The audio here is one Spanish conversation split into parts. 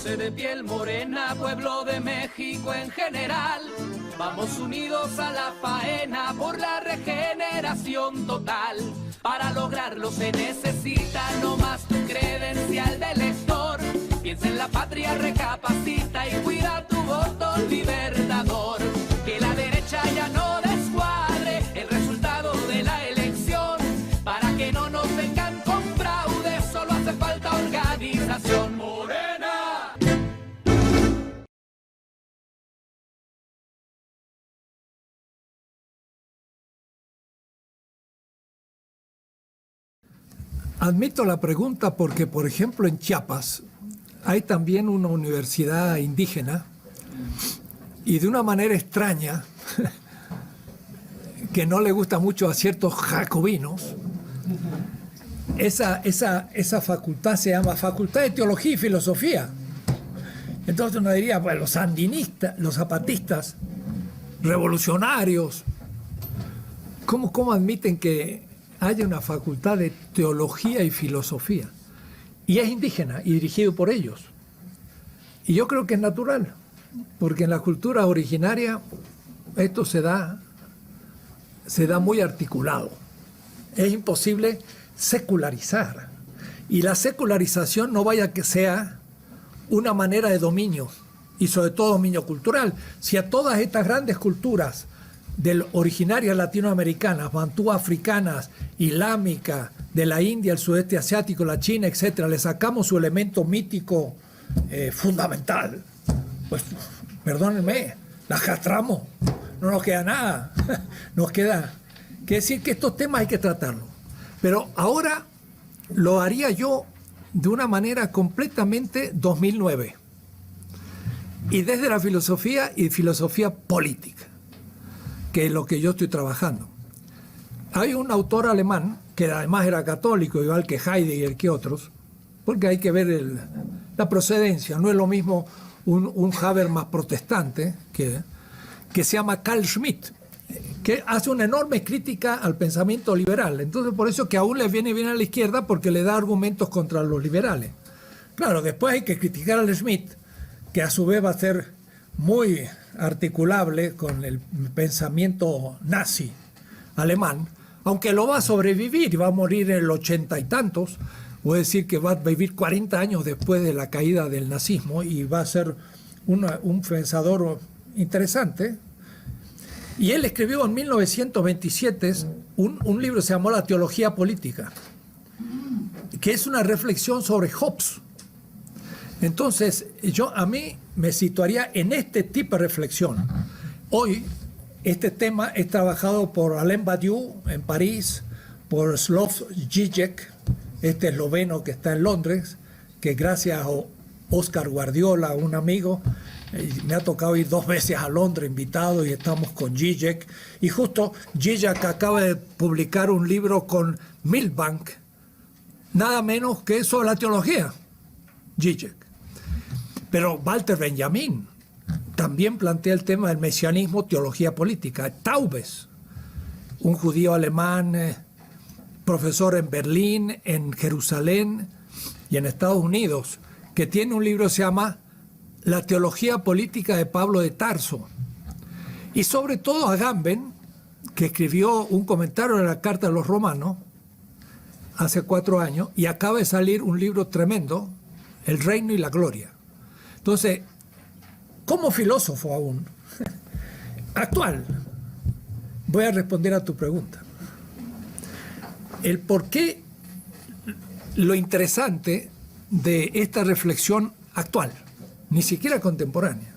sé de piel morena, pueblo de México en general. Vamos unidos a la faena por la regeneración total. Para lograrlo se necesita no más tu credencial de elector. Piensa en la patria, recapacita y cuida tu voto libertador. Que la derecha ya no descuadre el resultado de la elección. Para que no nos vengan con fraude, solo hace falta organización. Morena. Admito la pregunta porque, por ejemplo, en Chiapas hay también una universidad indígena y de una manera extraña, que no le gusta mucho a ciertos jacobinos, esa facultad se llama Facultad de Teología y Filosofía. Entonces uno diría, bueno, los sandinistas, los zapatistas, revolucionarios, ¿cómo admiten que haya una facultad de teología y filosofía? Y es indígena y dirigido por ellos. Y yo creo que es natural, porque en la cultura originaria esto se da muy articulado. Es imposible secularizar. Y la secularización no vaya que sea una manera de dominio, y sobre todo dominio cultural. Si a todas estas grandes culturas originarias latinoamericanas, bantú africanas, islámicas, de la India, el sudeste asiático, la China, etcétera, le sacamos su elemento mítico fundamental, pues perdónenme, las castramos, no nos queda nada, nos queda que decir que estos temas hay que tratarlos. Pero ahora lo haría yo de una manera completamente 2009 y desde la filosofía y filosofía política, que es lo que yo estoy trabajando. Hay un autor alemán que además era católico, igual que Heidegger que otros, porque hay que ver la procedencia. No es lo mismo un Habermas protestante que se llama Carl Schmitt, que hace una enorme crítica al pensamiento liberal. Entonces por eso que aún les viene bien a la izquierda, porque le da argumentos contra los liberales. Claro, después hay que criticar al Schmitt, que a su vez va a ser muy articulable con el pensamiento nazi alemán, aunque lo va a sobrevivir y va a morir en el 80 y tantos. Voy a decir que va a vivir 40 años después de la caída del nazismo y va a ser un pensador interesante. Y él escribió en 1927 un libro que se llamó La teología política, que es una reflexión sobre Hobbes. Entonces, a mí me situaría en este tipo de reflexión. Hoy, este tema es trabajado por Alain Badiou en París, por Slavoj Žižek, este esloveno que está en Londres, que gracias a Oscar Guardiola, un amigo, me ha tocado ir 2 veces a Londres invitado y estamos con Žižek. Y justo Žižek acaba de publicar un libro con Milbank, nada menos que sobre la teología, Žižek. Pero Walter Benjamin también plantea el tema del mesianismo, teología política. Taubes, un judío alemán, profesor en Berlín, en Jerusalén y en Estados Unidos, que tiene un libro que se llama La teología política de Pablo de Tarso. Y sobre todo Agamben, que escribió un comentario de la Carta de los Romanos hace 4 años, y acaba de salir un libro tremendo, El reino y la gloria. Entonces, como filósofo aún, actual, voy a responder a tu pregunta. El por qué, lo interesante de esta reflexión actual, ni siquiera contemporánea,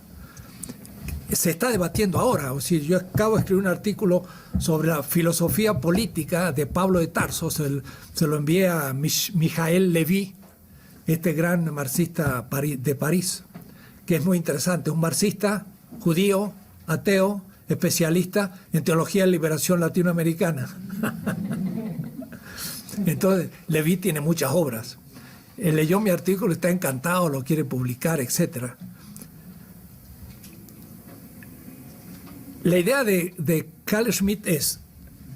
se está debatiendo ahora. O sea, yo acabo de escribir un artículo sobre la filosofía política de Pablo de Tarso, se lo envié a Michael Levy, este gran marxista de París, que es muy interesante, un marxista judío, ateo, especialista en teología de liberación latinoamericana. Entonces, Levy tiene muchas obras. Él leyó mi artículo, está encantado, lo quiere publicar, etc. La idea de Carl Schmitt es: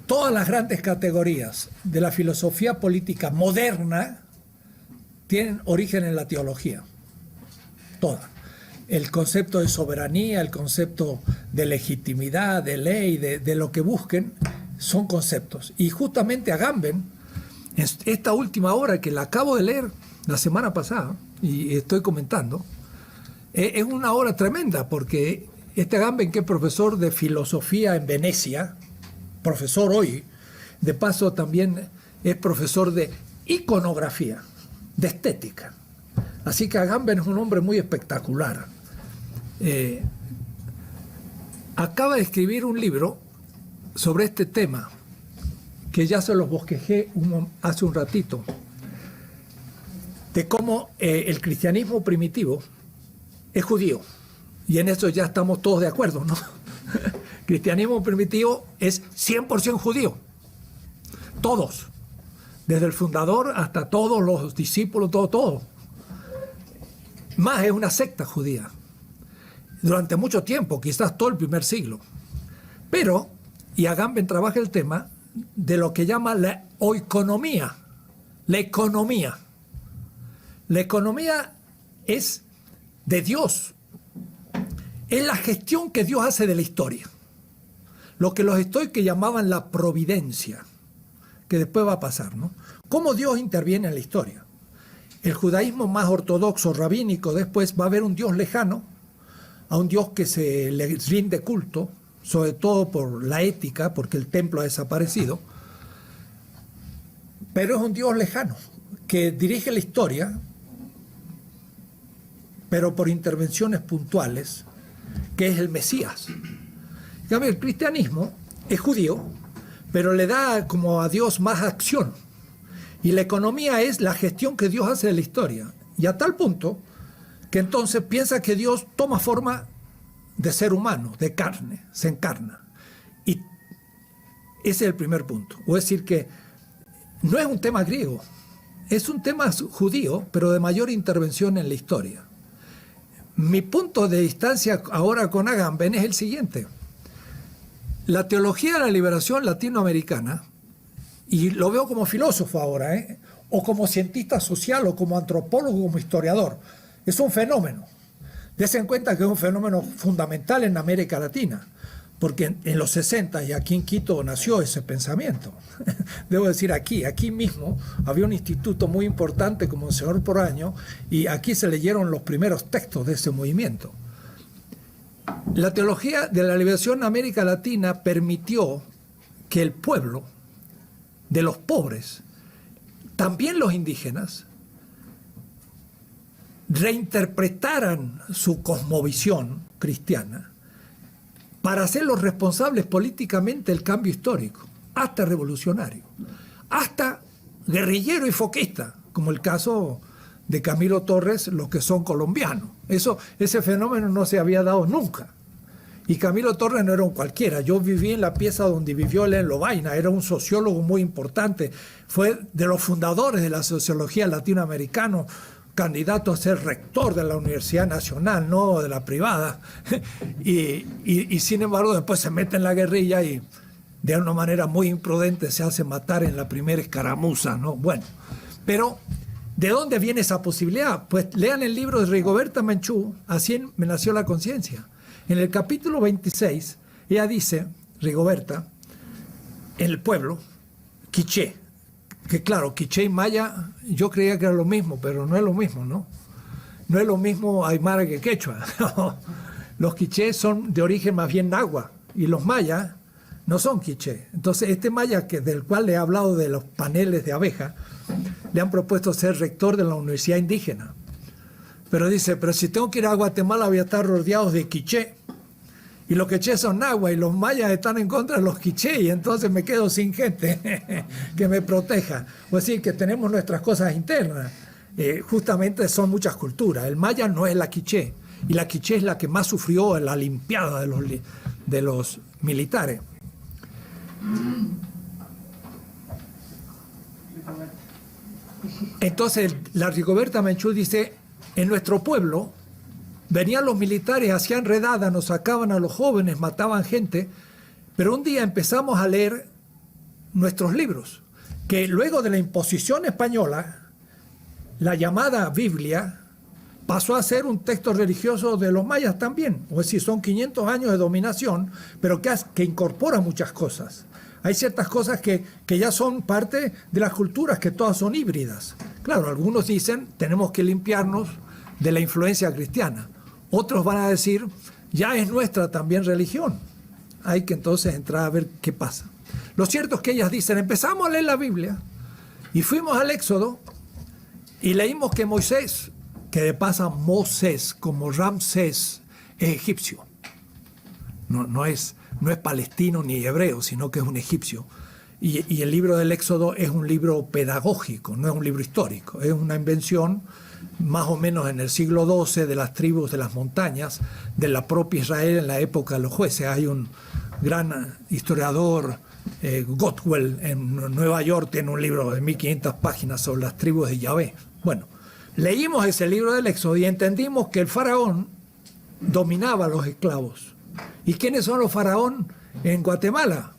todas las grandes categorías de la filosofía política moderna tienen origen en la teología. todas. El concepto de soberanía, el concepto de legitimidad, de ley, de lo que busquen, son conceptos. Y justamente Agamben, en esta última obra que la acabo de leer la semana pasada, y estoy comentando, es una obra tremenda, porque este Agamben, que es profesor de filosofía en Venecia, profesor hoy, de paso también es profesor de iconografía, de estética. Así que Agamben es un hombre muy espectacular. Acaba de escribir un libro sobre este tema, que ya se los bosquejé hace un ratito, de cómo el cristianismo primitivo es judío. Y en eso ya estamos todos de acuerdo, ¿no? Cristianismo primitivo es 100% judío. Todos. Desde el fundador hasta todos los discípulos, todo. Más es una secta judía. Durante mucho tiempo, quizás todo el primer siglo. Pero, y Agamben trabaja el tema de lo que llama la oikonomía. La economía. La economía es de Dios. Es la gestión que Dios hace de la historia. Lo que los estoicos llamaban la providencia, que después va a pasar, ¿no? ¿Cómo Dios interviene en la historia? El judaísmo más ortodoxo, rabínico, después va a ver un Dios lejano, a un Dios que se le rinde culto, sobre todo por la ética, porque el templo ha desaparecido, pero es un Dios lejano, que dirige la historia, pero por intervenciones puntuales, que es el Mesías. En cambio, el cristianismo es judío, pero le da como a Dios más acción. Y la economía es la gestión que Dios hace de la historia. Y a tal punto que entonces piensa que Dios toma forma de ser humano, de carne, se encarna. Y ese es el primer punto. O es decir que no es un tema griego, es un tema judío, pero de mayor intervención en la historia. Mi punto de distancia ahora con Agamben es el siguiente. La teología de la liberación latinoamericana, y lo veo como filósofo ahora, o como cientista social, o como antropólogo, como historiador, es un fenómeno. Dense en cuenta que es un fenómeno fundamental en América Latina, porque en los 60 y aquí en Quito nació ese pensamiento. Debo decir aquí mismo había un instituto muy importante como el Señor por Año, y aquí se leyeron los primeros textos de ese movimiento. La teología de la liberación en América Latina permitió que el pueblo de los pobres, también los indígenas, reinterpretaran su cosmovisión cristiana para hacerlos responsables políticamente del cambio histórico, hasta revolucionario, hasta guerrillero y foquista, como el caso de Camilo Torres, los que son colombianos. Ese fenómeno no se había dado nunca. Y Camilo Torres no era un cualquiera. Yo viví en la pieza donde vivió Helen Lovaina, era un sociólogo muy importante, fue de los fundadores de la sociología latinoamericana, candidato a ser rector de la Universidad Nacional, no de la privada, y sin embargo después se mete en la guerrilla y de una manera muy imprudente se hace matar en la primera escaramuza, ¿no? Bueno, pero ¿de dónde viene esa posibilidad? Pues lean el libro de Rigoberta Menchú, Así me nació la conciencia. En el capítulo 26, ella dice, Rigoberta, en el pueblo, quiché, que claro, quiché y maya, yo creía que era lo mismo, pero no es lo mismo, ¿no? No es lo mismo aymara que quechua. Los quichés son de origen más bien náhuatl, y los mayas no son quiché. Entonces, este maya del cual le he hablado de los paneles de abeja, le han propuesto ser rector de la Universidad Indígena. Pero dice, pero si tengo que ir a Guatemala voy a estar rodeados de quiché. Y los quichés son náhuatl y los mayas están en contra de los quichés y entonces me quedo sin gente que me proteja. O decir, que tenemos nuestras cosas internas. Justamente son muchas culturas. El maya no es la quiché. Y la quiché es la que más sufrió en la limpiada de los militares. Entonces, la Rigoberta Menchú dice, en nuestro pueblo venían los militares, hacían redadas, nos sacaban a los jóvenes, mataban gente, pero un día empezamos a leer nuestros libros, que luego de la imposición española, la llamada Biblia pasó a ser un texto religioso de los mayas también. Es decir, son 500 años de dominación, pero que incorpora muchas cosas. Hay ciertas cosas que ya son parte de las culturas, que todas son híbridas. Claro, algunos dicen, tenemos que limpiarnos de la influencia cristiana. Otros van a decir, ya es nuestra también religión. Hay que entonces entrar a ver qué pasa. Lo cierto es que ellas dicen, empezamos a leer la Biblia y fuimos al Éxodo y leímos que Moisés, que de paso Moses como Ramsés, es egipcio. No es palestino ni hebreo, sino que es un egipcio. Y el libro del Éxodo es un libro pedagógico, no es un libro histórico. Es una invención más o menos en el siglo XII de las tribus de las montañas, de la propia Israel en la época de los jueces. Hay un gran historiador, Gottwell, en Nueva York, tiene un libro de 1500 páginas sobre las tribus de Yahvé. Bueno, leímos ese libro del Éxodo y entendimos que el faraón dominaba a los esclavos. ¿Y quiénes son los faraón en Guatemala?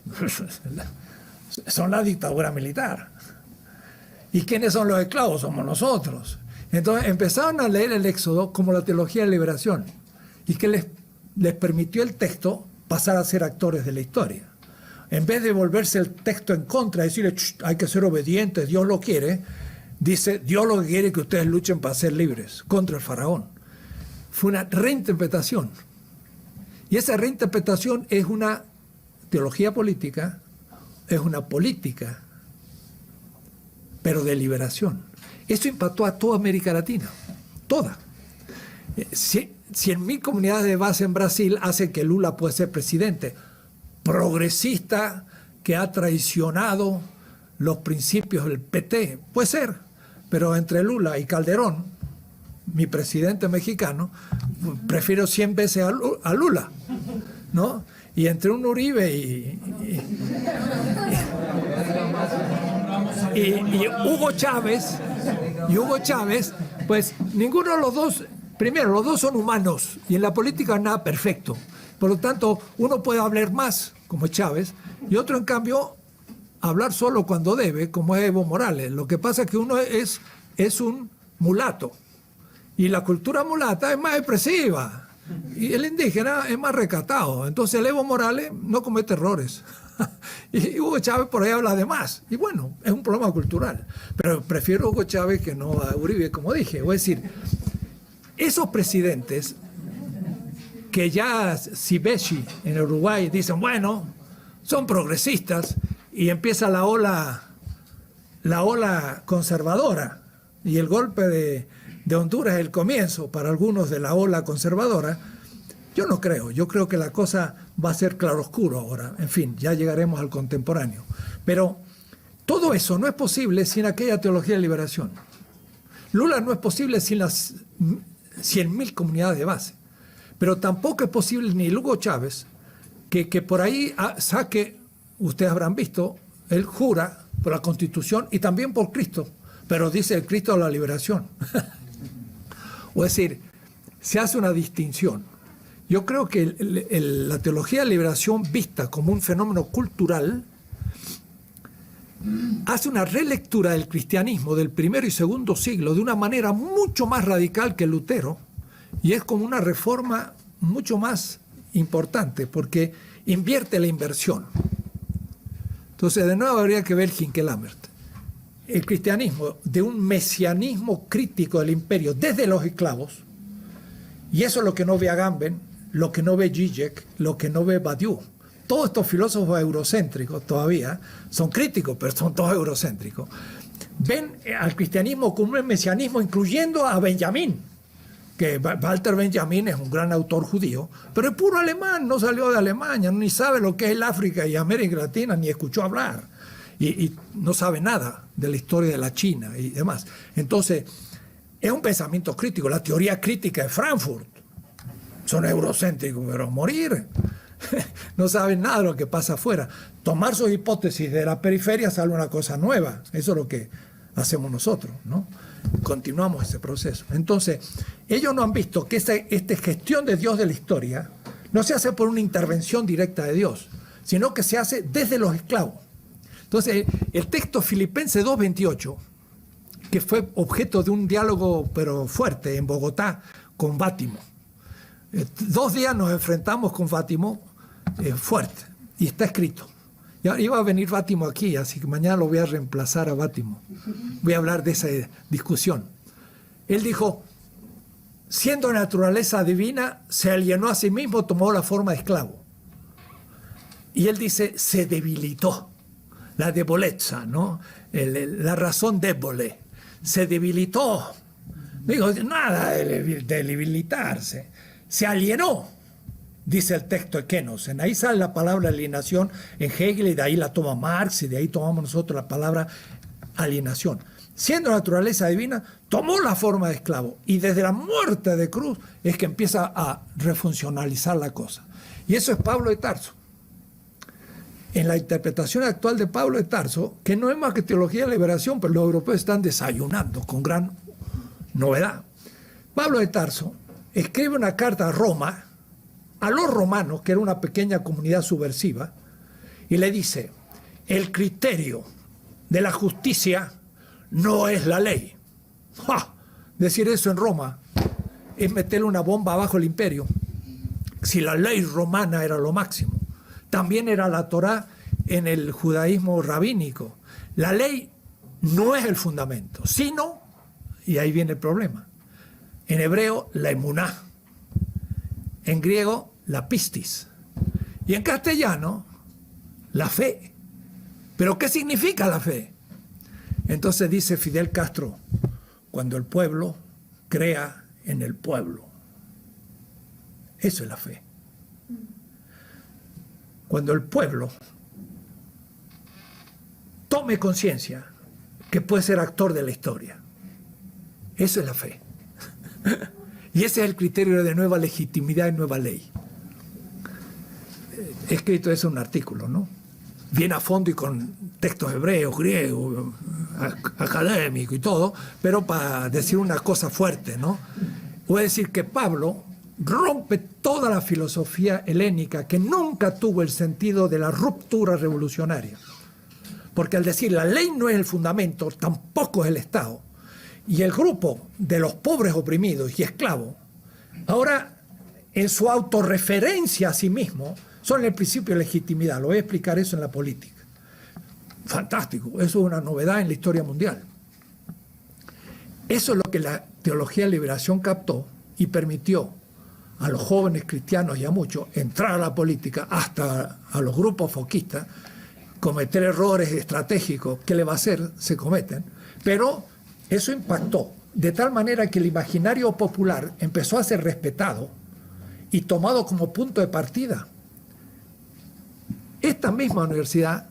Son la dictadura militar. ¿Y quiénes son los esclavos? Somos nosotros. Entonces empezaron a leer el Éxodo como la teología de liberación y que les permitió el texto pasar a ser actores de la historia. En vez de volverse el texto en contra, decirle hay que ser obedientes, Dios lo quiere, dice Dios lo que quiere es que ustedes luchen para ser libres contra el faraón. Fue una reinterpretación. Y esa reinterpretación es una teología política, es una política, pero de liberación. Eso impactó a toda América Latina, toda. 100.000 comunidades de base en Brasil hacen que Lula pueda ser presidente. Progresista que ha traicionado los principios del PT, puede ser, pero entre Lula y Calderón, mi presidente mexicano, prefiero 100 veces a Lula, ¿no? Y entre un Uribe y Hugo Chávez, pues ninguno de los dos, primero, los dos son humanos y en la política nada perfecto. Por lo tanto, uno puede hablar más, como Chávez, y otro, en cambio, hablar solo cuando debe, como es Evo Morales. Lo que pasa es que uno es un mulato. Y la cultura mulata es más expresiva. Y el indígena es más recatado. Entonces el Evo Morales no comete errores. Y Hugo Chávez por ahí habla de más. Y bueno, es un problema cultural. Pero prefiero a Hugo Chávez que no a Uribe, como dije. Es decir, esos presidentes que ya Cibechi en Uruguay dicen, bueno, son progresistas, y empieza la ola conservadora. Y el golpe de Honduras es el comienzo para algunos de la ola conservadora. Yo no creo, yo creo que la cosa va a ser claroscuro ahora. En fin, ya llegaremos al contemporáneo. Pero todo eso no es posible sin aquella teología de liberación. Lula no es posible sin las 100.000 comunidades de base. Pero tampoco es posible ni Hugo Chávez, que por ahí saque, ustedes habrán visto, él jura por la Constitución y también por Cristo, pero dice el Cristo de la liberación. O es decir, se hace una distinción. Yo creo que la teología de liberación, vista como un fenómeno cultural, hace una relectura del cristianismo del primero y segundo siglo de una manera mucho más radical que Lutero, y es como una reforma mucho más importante, porque invierte la inversión. Entonces, de nuevo habría que ver Hinckelamert. El cristianismo de un mesianismo crítico del imperio desde los esclavos, y eso es lo que no ve Agamben, lo que no ve Zizek, lo que no ve Badiou. Todos estos filósofos eurocéntricos todavía son críticos, pero son todos eurocéntricos. Ven al cristianismo como un mesianismo, incluyendo a Benjamín, que Walter Benjamin es un gran autor judío, pero es puro alemán, no salió de Alemania, ni sabe lo que es el África y América Latina, ni escuchó hablar, y no sabe nada de la historia de la China y demás. Entonces, es un pensamiento crítico. La teoría crítica de Frankfurt son eurocéntricos, pero morir. No saben nada de lo que pasa afuera. Tomar sus hipótesis de la periferia sale una cosa nueva. Eso es lo que hacemos nosotros, ¿no? Continuamos ese proceso. Entonces, ellos no han visto que esta gestión de Dios de la historia no se hace por una intervención directa de Dios, sino que se hace desde los esclavos. Entonces, el texto Filipenses 2:28 que fue objeto de un diálogo pero fuerte en Bogotá con Bátimo. 2 días nos enfrentamos con Bátimo fuerte, y está escrito. Ya iba a venir Bátimo aquí, así que mañana lo voy a reemplazar a Bátimo. Voy a hablar de esa discusión. Él dijo, siendo naturaleza divina, se alienó a sí mismo, tomó la forma de esclavo. Y él dice, se debilitó. La debolezza, ¿no? La razón débole. Se debilitó. Digo, nada de debilitarse. Se alienó, dice el texto de Kenosen. Ahí sale la palabra alienación en Hegel, y de ahí la toma Marx, y de ahí tomamos nosotros la palabra alienación. Siendo naturaleza divina, tomó la forma de esclavo, y desde la muerte de cruz es que empieza a refuncionalizar la cosa. Y eso es Pablo de Tarso. En la interpretación actual de Pablo de Tarso, que no es más que teología de liberación, pero los europeos están desayunando con gran novedad. Pablo de Tarso escribe una carta a Roma, a los romanos, que era una pequeña comunidad subversiva, y le dice, el criterio de la justicia no es la ley. ¡Ja! Decir eso en Roma es meterle una bomba abajo el imperio. Si la ley romana era lo máximo, también era la Torá en el judaísmo rabínico. La ley no es el fundamento, sino, y ahí viene el problema, en hebreo la emuná, en griego la pistis, y en castellano la fe. ¿Pero qué significa la fe? Entonces dice Fidel Castro, cuando el pueblo crea en el pueblo. Eso es la fe. Cuando el pueblo tome conciencia que puede ser actor de la historia. Eso es la fe. Y ese es el criterio de nueva legitimidad y nueva ley. He escrito eso en un artículo, ¿no? Bien a fondo y con textos hebreos, griegos, académicos y todo, pero para decir una cosa fuerte, ¿no? Voy a decir que Pablo rompe toda la filosofía helénica, que nunca tuvo el sentido de la ruptura revolucionaria. Porque al decir la ley no es el fundamento, tampoco es el Estado, y el grupo de los pobres oprimidos y esclavos, ahora en su autorreferencia a sí mismo, son el principio de legitimidad. Lo voy a explicar eso en la política. Fantástico, eso es una novedad en la historia mundial. Eso es lo que la teología de liberación captó y permitió a los jóvenes cristianos y a muchos entrar a la política, hasta a los grupos foquistas, cometer errores estratégicos. ¿Qué le va a hacer? Se cometen. Pero eso impactó de tal manera que el imaginario popular empezó a ser respetado y tomado como punto de partida. Esta misma universidad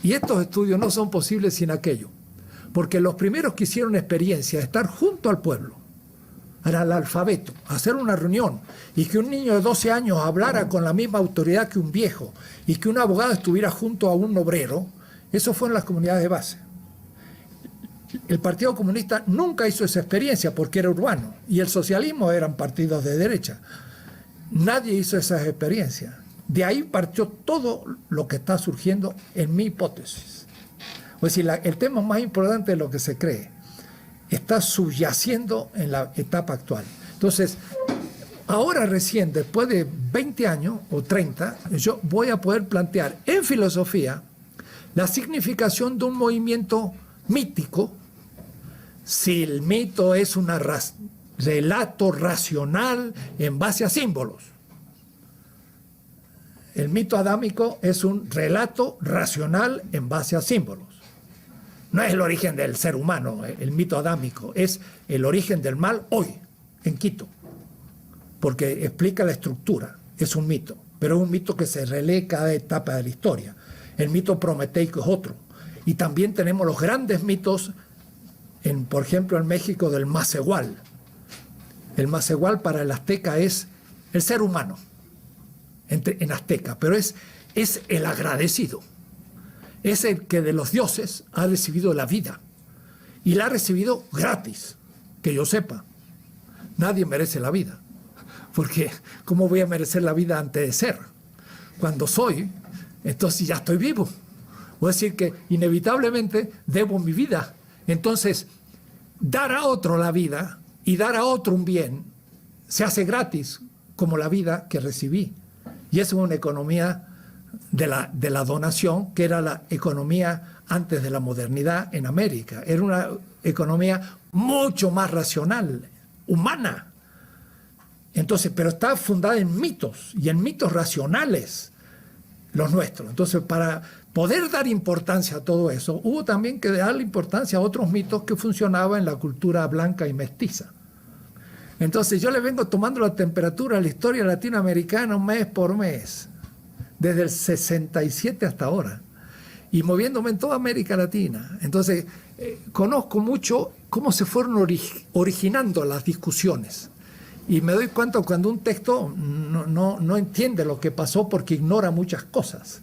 y estos estudios no son posibles sin aquello, porque los primeros que hicieron experiencia de estar junto al pueblo, al alfabeto, hacer una reunión, y que un niño de 12 años hablara con la misma autoridad que un viejo, y que un abogado estuviera junto a un obrero, eso fue en las comunidades de base. El Partido Comunista nunca hizo esa experiencia porque era urbano, y el socialismo eran partidos de derecha. Nadie hizo esas experiencias. De ahí partió todo lo que está surgiendo en mi hipótesis. Es decir, el tema más importante de lo que se cree está subyaciendo en la etapa actual. Entonces, ahora recién, después de 20 años o 30, yo voy a poder plantear en filosofía la significación de un movimiento mítico, si el mito es un relato racional en base a símbolos. El mito adámico es un relato racional en base a símbolos. No es el origen del ser humano, el mito adámico, es el origen del mal hoy, en Quito, porque explica la estructura, es un mito, pero es un mito que se relee cada etapa de la historia. El mito prometeico es otro. Y también tenemos los grandes mitos, por ejemplo, en México, del Macehual. El Macehual para el azteca es el ser humano, en azteca, pero es el agradecido. Es el que de los dioses ha recibido la vida. Y la ha recibido gratis, que yo sepa. Nadie merece la vida. Porque, ¿cómo voy a merecer la vida antes de ser? Cuando soy, entonces ya estoy vivo. Voy a decir que inevitablemente debo mi vida. Entonces, dar a otro la vida y dar a otro un bien se hace gratis, como la vida que recibí. Y eso es una economía de la donación, que era la economía antes de la modernidad en América. Era una economía mucho más racional, humana. Entonces, pero está fundada en mitos, y en mitos racionales, los nuestros. Entonces, para poder dar importancia a todo eso, hubo también que darle importancia a otros mitos que funcionaban en la cultura blanca y mestiza. Entonces, yo le vengo tomando la temperatura a la historia latinoamericana mes por mes, desde el 67 hasta ahora, y moviéndome en toda América Latina. Entonces, conozco mucho cómo se fueron originando las discusiones. Y me doy cuenta cuando un texto no entiende lo que pasó porque ignora muchas cosas.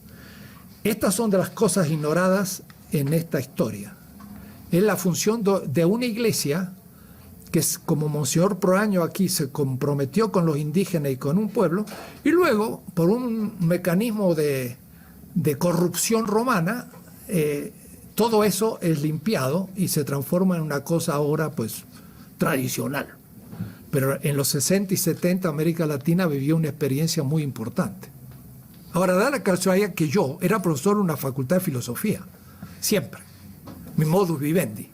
Estas son de las cosas ignoradas en esta historia. Es la función de una iglesia que, como Monseñor Proaño aquí se comprometió con los indígenas y con un pueblo, y luego, por un mecanismo de corrupción romana, todo eso es limpiado y se transforma en una cosa ahora pues tradicional. Pero en los 60 y 70 América Latina vivió una experiencia muy importante. Ahora, da la casualidad que yo era profesor en una facultad de filosofía, siempre, mi modus vivendi.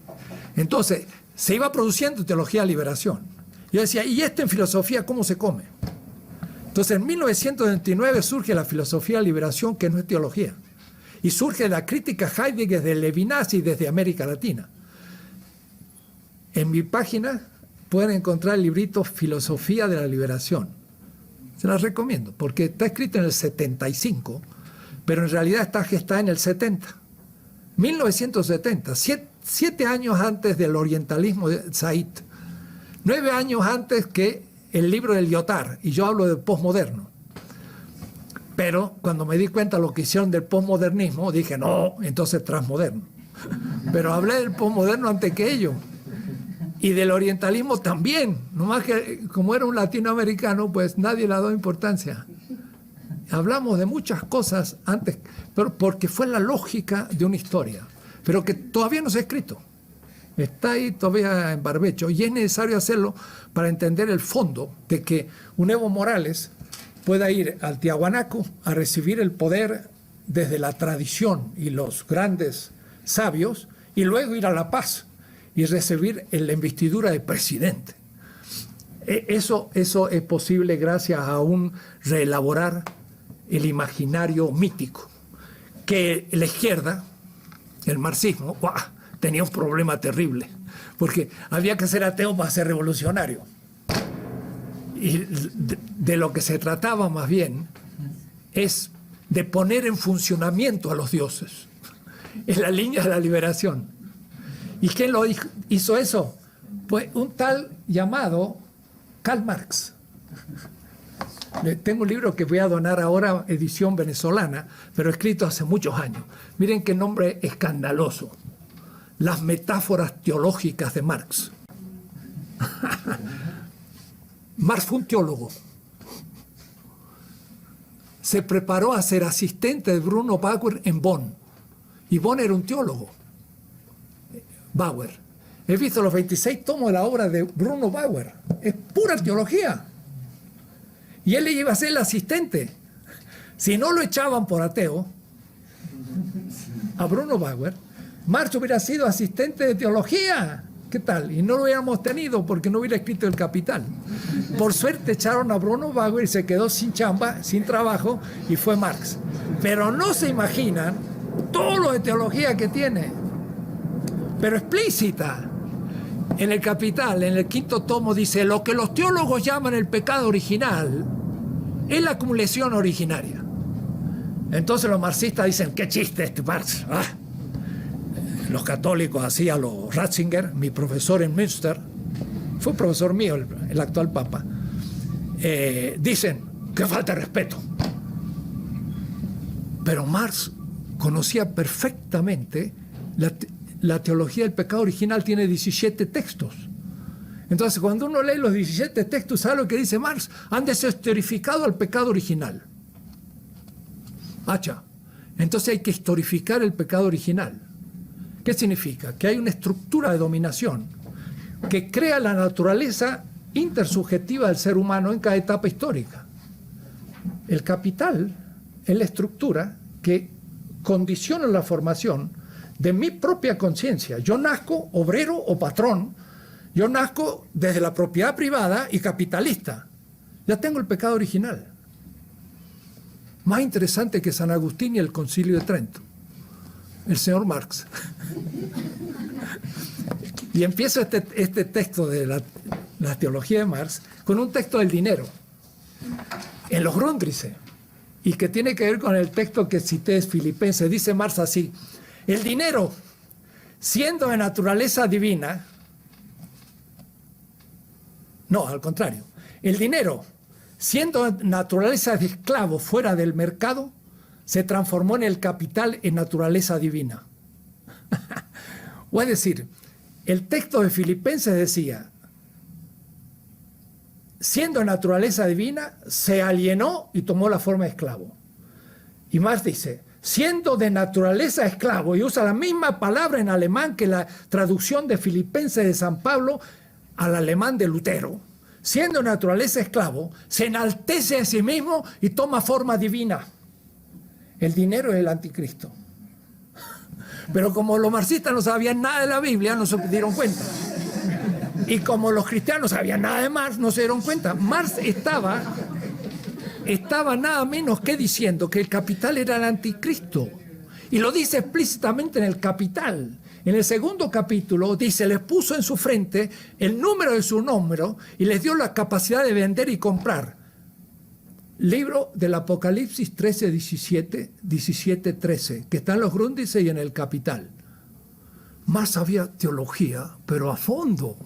Entonces, se iba produciendo teología de liberación. Yo decía, ¿y esto en filosofía cómo se come? Entonces, en 1929 surge la filosofía de liberación, que no es teología. Y surge la crítica Heidegger desde Levinas y desde América Latina. En mi página pueden encontrar el librito Filosofía de la Liberación. Se las recomiendo, porque está escrito en el 75, pero en realidad está en el 70. 1970, 7 años antes del orientalismo de Said, 9 años antes que el libro de Lyotard, y yo hablo del posmoderno. Pero cuando me di cuenta de lo que hicieron del posmodernismo, dije, no, entonces transmoderno. Pero hablé del posmoderno antes que ello. Y del orientalismo también, nomás que como era un latinoamericano, pues nadie le ha dado importancia. Hablamos de muchas cosas antes, pero porque fue la lógica de una historia, pero que todavía no se ha escrito. Está ahí todavía en barbecho, y es necesario hacerlo para entender el fondo de que un Evo Morales pueda ir al Tiahuanaco a recibir el poder desde la tradición y los grandes sabios, y luego ir a La Paz y recibir la investidura de presidente. Eso es posible gracias a un reelaborar el imaginario mítico, que la izquierda, el marxismo, tenía un problema terrible, porque había que ser ateo para ser revolucionario. Y de lo que se trataba más bien es de poner en funcionamiento a los dioses, en la línea de la liberación. ¿Y quién lo hizo eso? Pues un tal llamado Karl Marx. Tengo un libro que voy a donar ahora, edición venezolana, pero escrito hace muchos años. Miren qué nombre escandaloso. Las metáforas teológicas de Marx. Marx fue un teólogo. Se preparó a ser asistente de Bruno Bauer en Bonn. Y Bonn era un teólogo. Bauer. He visto los 26 tomos de la obra de Bruno Bauer. Es pura teología. Y él le iba a ser el asistente. Si no lo echaban por ateo, a Bruno Bauer, Marx hubiera sido asistente de teología. ¿Qué tal? Y no lo hubiéramos tenido porque no hubiera escrito El Capital. Por suerte echaron a Bruno Bauer y se quedó sin chamba, sin trabajo, y fue Marx. Pero no se imaginan todo lo de teología que tiene. Pero explícita. En El Capital, en el 5º tomo, dice: lo que los teólogos llaman el pecado original es la acumulación originaria. Entonces los marxistas dicen: qué chiste este Marx. Los católicos, así a los Ratzinger, mi profesor en Münster, fue profesor mío, el actual papa, dicen que falta de respeto. Pero Marx conocía perfectamente la teología del pecado original, tiene 17 textos. Entonces, cuando uno lee los 17 textos, ¿sabe lo que dice Marx? Han deshistorificado al pecado original. Entonces hay que historificar el pecado original. ¿Qué significa? Que hay una estructura de dominación que crea la naturaleza intersubjetiva del ser humano en cada etapa histórica. El capital es la estructura que condiciona la formación de mi propia conciencia. Yo nazco obrero o patrón, yo nazco desde la propiedad privada y capitalista. Ya tengo el pecado original. Más interesante que San Agustín y el Concilio de Trento, el señor Marx. Y empiezo este texto de la teología de Marx con un texto del dinero, en los Grundrisse, y que tiene que ver con el texto que cité de Filipenses. Dice Marx así: el dinero, siendo de naturaleza divina, no, al contrario, el dinero, siendo de naturaleza de esclavo fuera del mercado, se transformó en el capital en naturaleza divina. O es decir, el texto de Filipenses decía, siendo de naturaleza divina, se alienó y tomó la forma de esclavo. Y más dice, siendo de naturaleza esclavo, y usa la misma palabra en alemán que la traducción de Filipenses de San Pablo al alemán de Lutero. Siendo de naturaleza esclavo, se enaltece a sí mismo y toma forma divina. El dinero es el anticristo. Pero como los marxistas no sabían nada de la Biblia, no se dieron cuenta. Y como los cristianos sabían nada de Marx, no se dieron cuenta. Marx estaba nada menos que diciendo que el capital era el anticristo. Y lo dice explícitamente en el Capital. En el segundo capítulo dice, les puso en su frente el número de su número y les dio la capacidad de vender y comprar. Libro del Apocalipsis 13, 17, 17, 13, que está en los Grundrisse y en el Capital. Marx sabía teología, pero a fondo.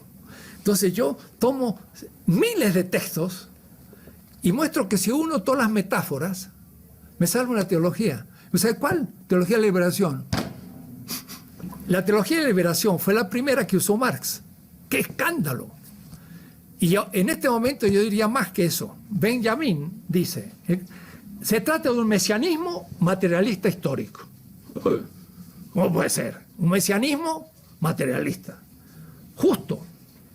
Entonces yo tomo miles de textos y muestro que si uno todas las metáforas, me sale una teología. ¿Sabe cuál? Teología de la liberación. La teología de la liberación fue la primera que usó Marx. ¡Qué escándalo! Y yo, en este momento yo diría más que eso. Benjamin dice, se trata de un mesianismo materialista histórico. ¿Cómo puede ser? Un mesianismo materialista. Justo.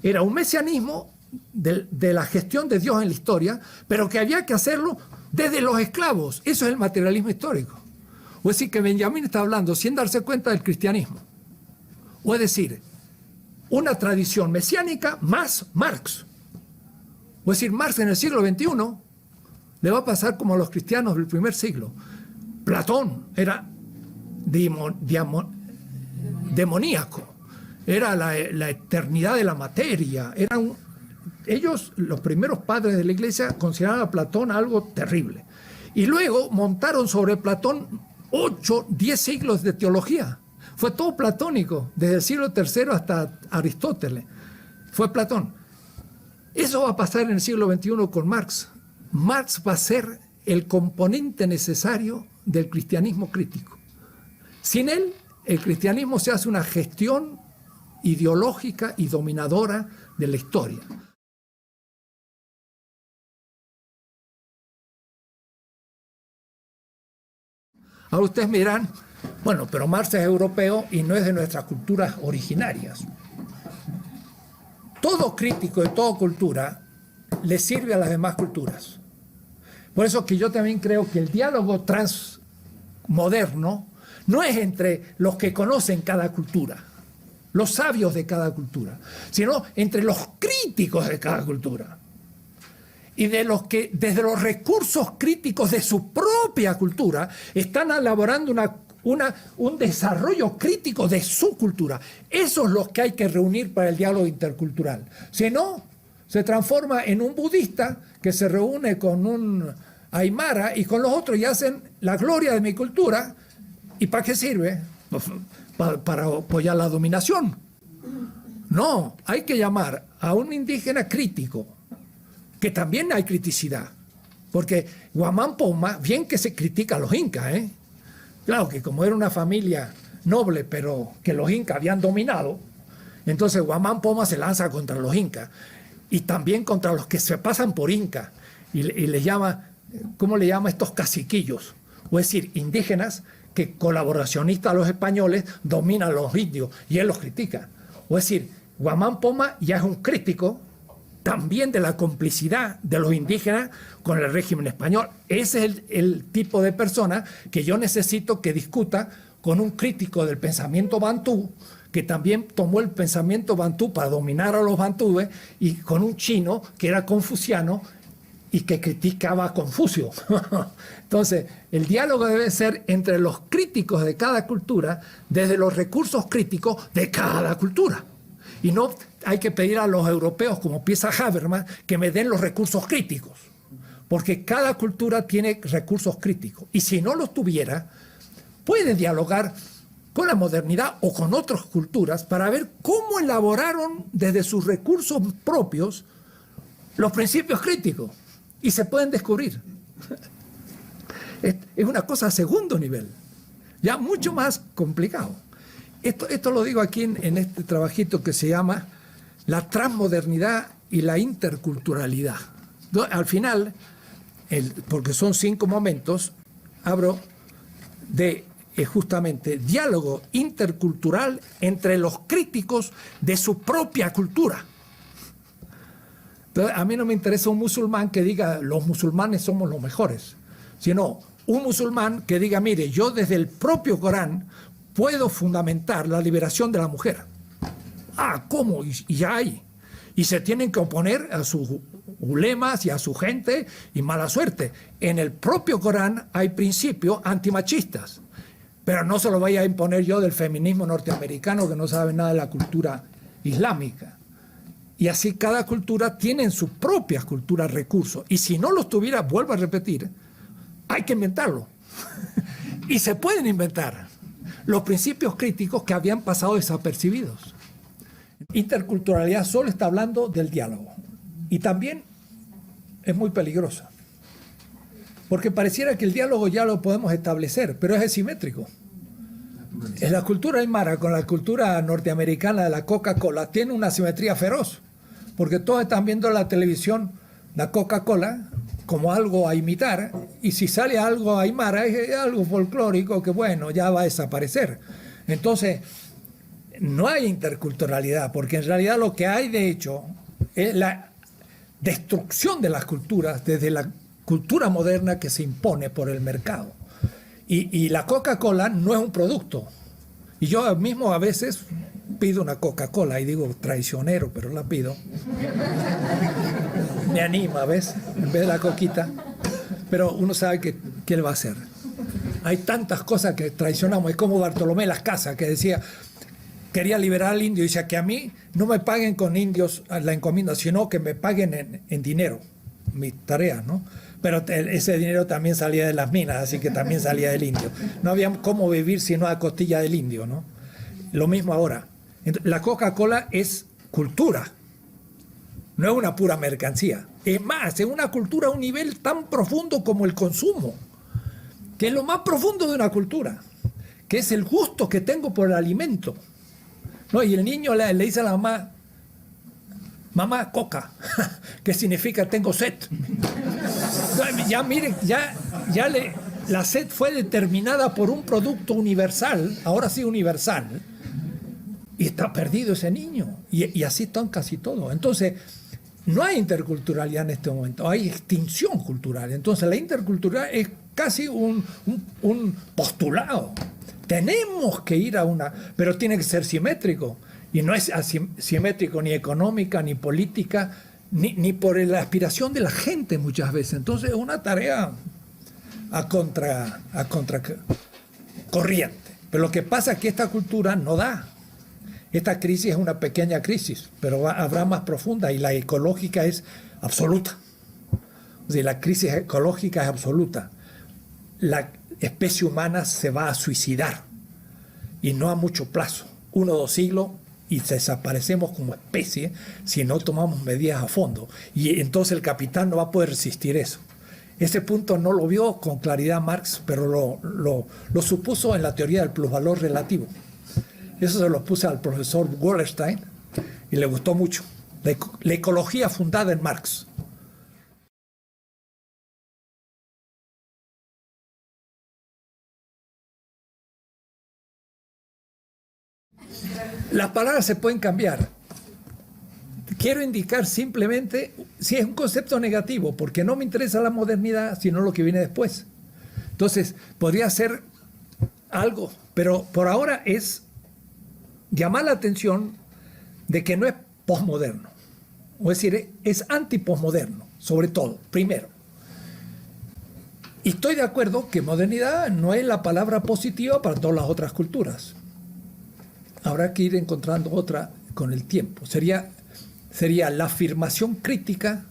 Era un mesianismo de la gestión de Dios en la historia, pero que había que hacerlo desde los esclavos. Eso es el materialismo histórico. O es decir, que Benjamin está hablando sin darse cuenta del cristianismo. O es decir, una tradición mesiánica más Marx. O es decir, Marx en el siglo XXI le va a pasar como a los cristianos del primer siglo. Platón era demoníaco. Era la eternidad de la materia. Ellos, los primeros padres de la iglesia, consideraban a Platón algo terrible. Y luego montaron sobre Platón 8, 10 siglos de teología. Fue todo platónico, desde el siglo III hasta Aristóteles. Fue Platón. Eso va a pasar en el siglo XXI con Marx. Marx va a ser el componente necesario del cristianismo crítico. Sin él, el cristianismo se hace una gestión ideológica y dominadora de la historia. Ahora ustedes me dirán, bueno, pero Marx es europeo y no es de nuestras culturas originarias. Todo crítico de toda cultura le sirve a las demás culturas. Por eso que yo también creo que el diálogo transmoderno no es entre los que conocen cada cultura, los sabios de cada cultura, sino entre los críticos de cada cultura. Y de los que desde los recursos críticos de su propia cultura están elaborando un desarrollo crítico de su cultura. Esos son los que hay que reunir para el diálogo intercultural. Si no, se transforma en un budista que se reúne con un aymara y con los otros y hacen la gloria de mi cultura. ¿Y para qué sirve? Pues, para apoyar la dominación. No, hay que llamar a un indígena crítico, que también hay criticidad, porque Guamán Poma, bien que se critica a los incas, claro que como era una familia noble, pero que los incas habían dominado, entonces Guamán Poma se lanza contra los incas, y también contra los que se pasan por incas, y les llama, ¿cómo le llama? Estos caciquillos, o es decir, indígenas que colaboracionistas a los españoles dominan a los indios, y él los critica. O es decir, Guamán Poma ya es un crítico también de la complicidad de los indígenas con el régimen español. Ese es el tipo de persona que yo necesito que discuta con un crítico del pensamiento bantú, que también tomó el pensamiento bantú para dominar a los bantúes, y con un chino que era confuciano y que criticaba a Confucio. Entonces, el diálogo debe ser entre los críticos de cada cultura, desde los recursos críticos de cada cultura. Y no hay que pedir a los europeos, como piensa Habermas, que me den los recursos críticos, porque cada cultura tiene recursos críticos. Y si no los tuviera, puede dialogar con la modernidad o con otras culturas para ver cómo elaboraron desde sus recursos propios los principios críticos. Y se pueden descubrir. Es una cosa a segundo nivel, ya mucho más complicado. Esto lo digo aquí en este trabajito que se llama La transmodernidad y la interculturalidad. Al final, porque son 5 momentos, hablo de justamente diálogo intercultural entre los críticos de su propia cultura. Entonces, a mí no me interesa un musulmán que diga los musulmanes somos los mejores, sino un musulmán que diga, mire, yo desde el propio Corán puedo fundamentar la liberación de la mujer. Ah, ¿cómo? Y ya hay. Y se tienen que oponer a sus ulemas y a su gente, y mala suerte. En el propio Corán hay principios antimachistas, pero no se lo vaya a imponer yo del feminismo norteamericano que no sabe nada de la cultura islámica. Y así cada cultura tiene en sus propias culturas recursos. Y si no los tuviera, vuelvo a repetir, hay que inventarlo. Y se pueden inventar los principios críticos que habían pasado desapercibidos. Interculturalidad solo está hablando del diálogo. Y también es muy peligrosa. Porque pareciera que el diálogo ya lo podemos establecer, pero es asimétrico. En la cultura aymara con la cultura norteamericana de la Coca-Cola tiene una asimetría feroz. Porque todos están viendo en la televisión la Coca-Cola como algo a imitar, y si sale algo aymara es algo folclórico que bueno, ya va a desaparecer. Entonces, no hay interculturalidad, porque en realidad lo que hay de hecho es la destrucción de las culturas desde la cultura moderna que se impone por el mercado. Y la Coca-Cola no es un producto. Y yo mismo a veces pido una Coca-Cola y digo traicionero, pero la pido. Me anima, ¿ves? En vez de la coquita. Pero uno sabe que él va a hacer. Hay tantas cosas que traicionamos. Es como Bartolomé Las Casas, que decía, quería liberar al indio. Y decía que a mí no me paguen con indios la encomienda, sino que me paguen en dinero. Mi tarea, ¿no? Pero ese dinero también salía de las minas, así que también salía del indio. No había cómo vivir sino a costilla del indio, ¿no? Lo mismo ahora. La Coca-Cola es cultura, no es una pura mercancía. Es más, es una cultura a un nivel tan profundo como el consumo, que es lo más profundo de una cultura, que es el gusto que tengo por el alimento, ¿no? Y el niño le dice a la mamá, mamá, coca, que significa tengo sed. Ya miren, la sed fue determinada por un producto universal, ahora sí universal, y está perdido ese niño. Y así están casi todos. Entonces, no hay interculturalidad en este momento, hay extinción cultural. Entonces, la interculturalidad es casi un postulado. Tenemos que ir a una, pero tiene que ser simétrico. Y no es simétrico ni económica, ni política, ni por la aspiración de la gente muchas veces. Entonces es una tarea a contracorriente. Pero lo que pasa es que esta cultura no da. Esta crisis es una pequeña crisis, pero habrá más profunda, y la ecológica es absoluta. O sea, la crisis ecológica es absoluta. La especie humana se va a suicidar, y no a mucho plazo. 1 o 2 siglos y desaparecemos como especie si no tomamos medidas a fondo. Y entonces el capital no va a poder resistir eso. Ese punto no lo vio con claridad Marx, pero lo supuso en la teoría del plusvalor relativo. Eso se lo puse al profesor Wallerstein y le gustó mucho. La ecología fundada en Marx. Las palabras se pueden cambiar. quiero indicar simplemente si es un concepto negativo, porque no me interesa la modernidad, sino lo que viene después. Entonces, podría ser algo, pero por ahora es llamar la atención de que no es posmoderno. Es decir, es antiposmoderno, sobre todo, primero. Y estoy de acuerdo que modernidad no es la palabra positiva para todas las otras culturas. Habrá que ir encontrando otra con el tiempo. Sería la afirmación crítica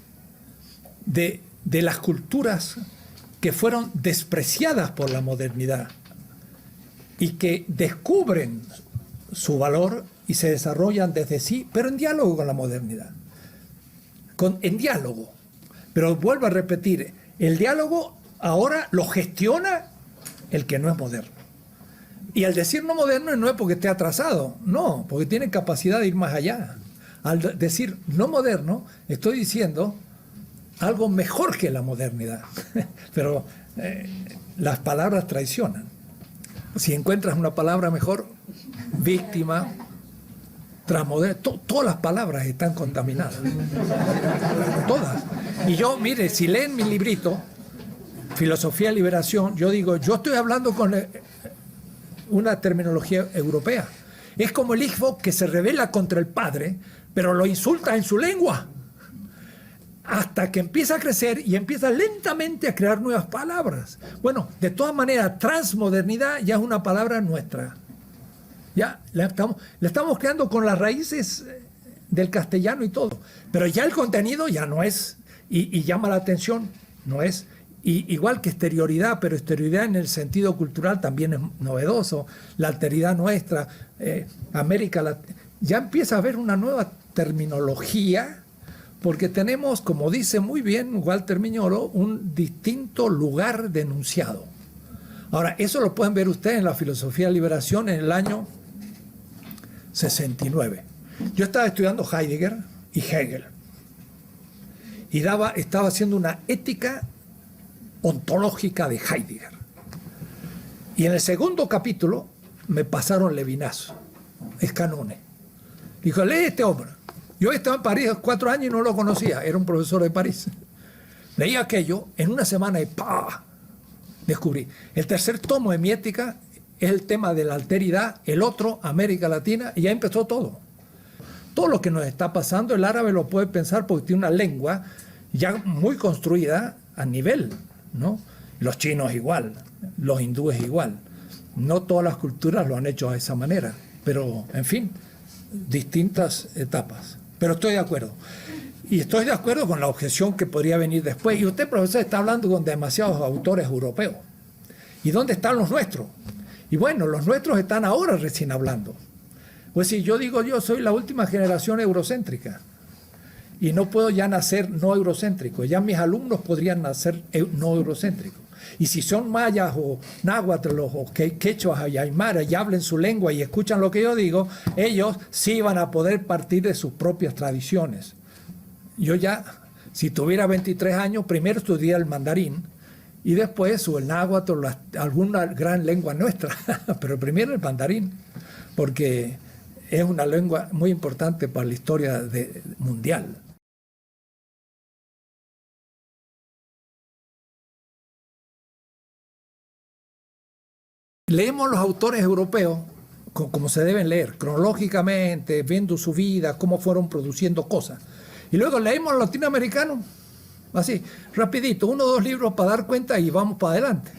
de las culturas que fueron despreciadas por la modernidad y que descubren su valor y se desarrollan desde sí, pero en diálogo con la modernidad. En diálogo. Pero vuelvo a repetir, el diálogo ahora lo gestiona el que no es moderno. Y al decir no moderno no es porque esté atrasado, no, porque tiene capacidad de ir más allá. Al decir no moderno, estoy diciendo algo mejor que la modernidad. Pero las palabras traicionan. Si encuentras una palabra mejor, víctima, transmoderno, todas las palabras están contaminadas. Todas. Y yo, mire, si leen mi librito, Filosofía de Liberación, yo digo, yo estoy hablando con una terminología europea. Es como el hijo que se rebela contra el padre, pero lo insulta en su lengua, hasta que empieza a crecer y empieza lentamente a crear nuevas palabras. Bueno, de todas maneras, transmodernidad ya es una palabra nuestra. Ya la estamos creando con las raíces del castellano y todo, pero ya el contenido ya no es, y llama la atención, no es. Y igual que exterioridad, pero exterioridad en el sentido cultural también es novedoso. La alteridad nuestra, América Latina, ya empieza a haber una nueva terminología, porque tenemos, como dice muy bien Walter Miñolo, un distinto lugar de enunciado. Ahora, eso lo pueden ver ustedes en la Filosofía de Liberación en el año 69. Yo estaba estudiando Heidegger y Hegel, y estaba haciendo una ética ontológica de Heidegger. Y en el segundo capítulo me pasaron Levinas, Escanone. Dijo, lee este hombre. Yo estaba en París 4 años y no lo conocía, era un profesor de París. Leí aquello en una semana y ¡pah! Descubrí. El tercer tomo de mi ética es el tema de la alteridad, el otro, América Latina, y ya empezó todo. Todo lo que nos está pasando, el árabe lo puede pensar porque tiene una lengua ya muy construida a nivel, ¿no? Los chinos igual, los hindúes igual. No todas las culturas lo han hecho de esa manera, pero, en fin, distintas etapas. Pero estoy de acuerdo. Y estoy de acuerdo con la objeción que podría venir después. Y usted, profesor, está hablando con demasiados autores europeos. ¿Y dónde están los nuestros? Y bueno, los nuestros están ahora recién hablando. Pues si yo digo, yo soy la última generación eurocéntrica. Y no puedo ya nacer no eurocéntrico. Ya mis alumnos podrían nacer no eurocéntricos. Y si son mayas o náhuatl o quechuas y aymaras y hablen su lengua y escuchan lo que yo digo, ellos sí van a poder partir de sus propias tradiciones. Yo ya, si tuviera 23 años, primero estudié el mandarín y después o el náhuatl o alguna gran lengua nuestra, pero primero el mandarín, porque es una lengua muy importante para la historia mundial. Leemos los autores europeos como se deben leer, cronológicamente, viendo su vida, cómo fueron produciendo cosas. Y luego leemos a los latinoamericanos, así, rapidito, 1 o 2 libros para dar cuenta y vamos para adelante.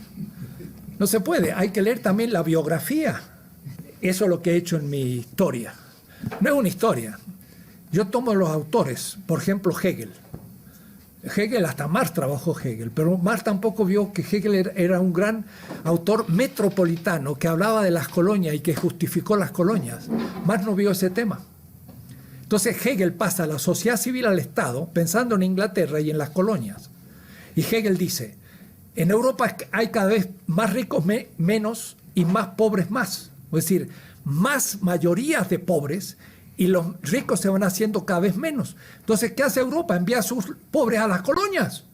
No se puede, hay que leer también la biografía. Eso es lo que he hecho en mi historia. No es una historia. Yo tomo los autores, por ejemplo, Hegel. Hegel, hasta Marx trabajó Hegel, pero Marx tampoco vio que Hegel era un gran autor metropolitano que hablaba de las colonias y que justificó las colonias. Marx no vio ese tema. Entonces Hegel pasa a la sociedad civil al Estado pensando en Inglaterra y en las colonias. Y Hegel dice, en Europa hay cada vez más ricos menos y más pobres más. Es decir, más mayorías de pobres y los ricos se van haciendo cada vez menos. Entonces, ¿qué hace Europa? Envía a sus pobres a las colonias,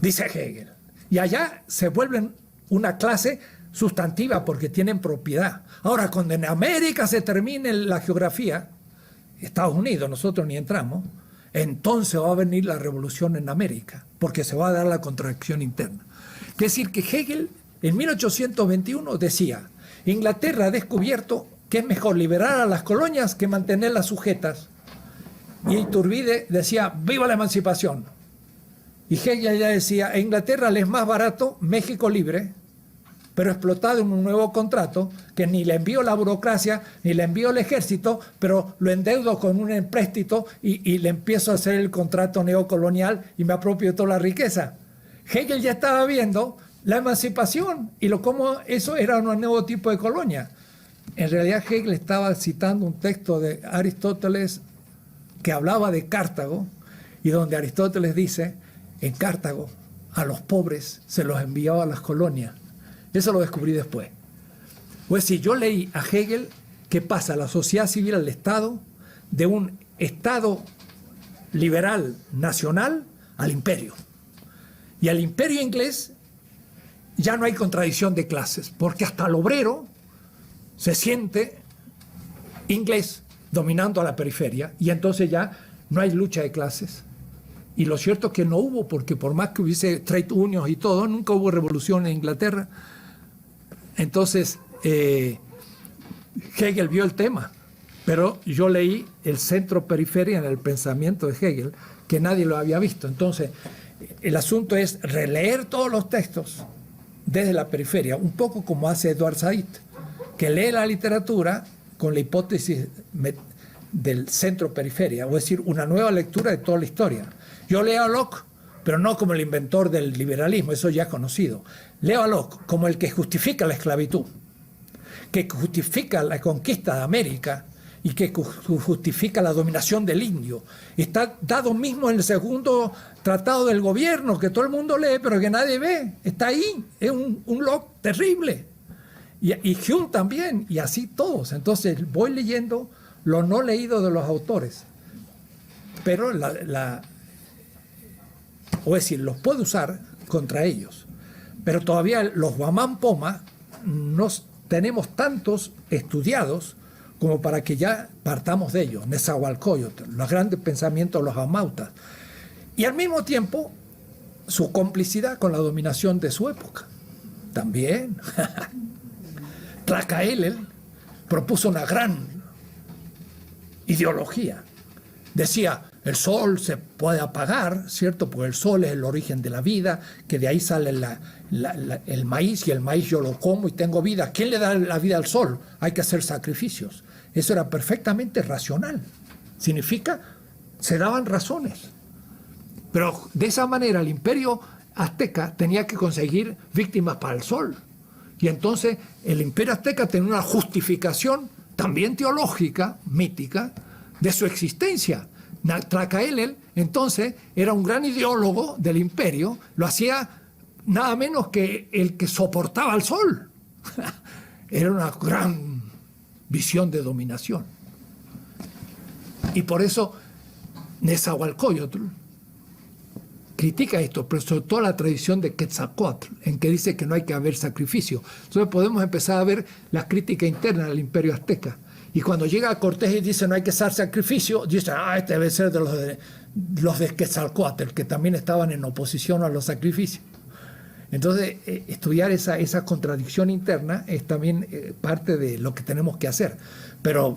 dice Hegel. Y allá se vuelven una clase sustantiva porque tienen propiedad. Ahora, cuando en América se termine la geografía, Estados Unidos, nosotros ni entramos, entonces va a venir la revolución en América, porque se va a dar la contracción interna. Es decir, que Hegel en 1821 decía, Inglaterra ha descubierto que es mejor liberar a las colonias que mantenerlas sujetas. Y Iturbide decía, viva la emancipación. Y Hegel ya decía, a Inglaterra le es más barato México libre, pero explotado en un nuevo contrato, que ni le envío la burocracia, ni le envío el ejército, pero lo endeudo con un empréstito y le empiezo a hacer el contrato neocolonial y me apropio de toda la riqueza. Hegel ya estaba viendo la emancipación y cómo eso era un nuevo tipo de colonia. En realidad Hegel estaba citando un texto de Aristóteles que hablaba de Cartago y donde Aristóteles dice, en Cartago a los pobres se los enviaba a las colonias. Eso lo descubrí después. Pues si yo leí a Hegel que pasa la sociedad civil al Estado, de un Estado liberal nacional al imperio. Y al imperio inglés ya no hay contradicción de clases, porque hasta el obrero se siente inglés dominando a la periferia y entonces ya no hay lucha de clases. Y lo cierto es que no hubo, porque por más que hubiese trade unions y todo, nunca hubo revolución en Inglaterra. Entonces, Hegel vio el tema, pero yo leí el centro-periferia en el pensamiento de Hegel, que nadie lo había visto. Entonces, el asunto es releer todos los textos desde la periferia, un poco como hace Edward Said, que lee la literatura con la hipótesis del centro-periferia, es decir, una nueva lectura de toda la historia. Yo leo a Locke, pero no como el inventor del liberalismo, eso ya es conocido. Leo a Locke como el que justifica la esclavitud, que justifica la conquista de América y que justifica la dominación del indio. Está dado mismo en el segundo tratado del gobierno, que todo el mundo lee, pero que nadie ve. Está ahí, es un Locke terrible. Y Hume también, y así todos. Entonces voy leyendo lo no leído de los autores, pero o es decir, los puedo usar contra ellos. Pero todavía los Guamán Poma no tenemos tantos estudiados como para que ya partamos de ellos. Nezahualcóyotl, los grandes pensamientos de los amautas. Y al mismo tiempo, su complicidad con la dominación de su época. También. Tlacaelel propuso una gran ideología. Decía, el sol se puede apagar, ¿cierto? Porque el sol es el origen de la vida, que de ahí sale el maíz, y el maíz yo lo como y tengo vida. ¿Quién le da la vida al sol? Hay que hacer sacrificios. Eso era perfectamente racional. Significa, se daban razones. Pero de esa manera el imperio azteca tenía que conseguir víctimas para el sol. Y entonces el imperio azteca tenía una justificación también teológica, mítica, de su existencia. Tlacaelel, entonces, era un gran ideólogo del imperio, lo hacía nada menos que el que soportaba al sol. Era una gran visión de dominación. Y por eso Nezahualcóyotl critica esto, pero sobre todo la tradición de Quetzalcóatl, en que dice que no hay que haber sacrificio. Entonces podemos empezar a ver la crítica interna del imperio azteca. Y cuando llega Cortés y dice no hay que hacer sacrificio, dice, este debe ser de los de Quetzalcóatl, que también estaban en oposición a los sacrificios. Entonces, estudiar esa contradicción interna es también parte de lo que tenemos que hacer. Pero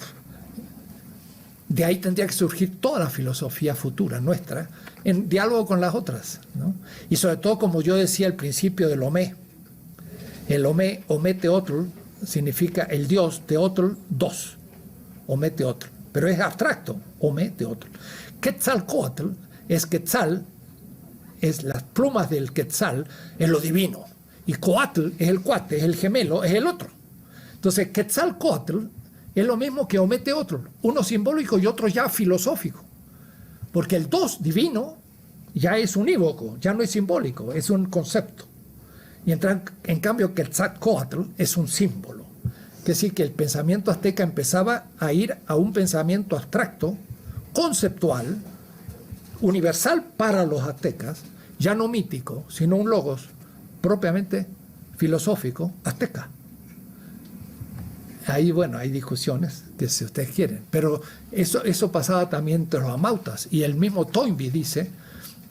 de ahí tendría que surgir toda la filosofía futura nuestra, en diálogo con las otras, ¿no? Y sobre todo, como yo decía al principio del Omé, el Omé Teotl, significa el Dios, Teotl, dos. Omé Teotl. Pero es abstracto, Omé Teotl. Quetzalcóatl es Quetzal, es las plumas del Quetzal, es lo divino. Y Coatl es el cuate, es el gemelo, es el otro. Entonces, Quetzalcóatl es lo mismo que Omé Teotl, uno simbólico y otro ya filosófico. Porque el dos divino ya es unívoco, ya no es simbólico, es un concepto. Y en cambio Quetzalcóatl es un símbolo. Es decir, que el pensamiento azteca empezaba a ir a un pensamiento abstracto, conceptual, universal para los aztecas, ya no mítico, sino un logos propiamente filosófico azteca. ahí, bueno, hay discusiones que si ustedes quieren, pero eso pasaba también entre los amautas, y el mismo Toynbee dice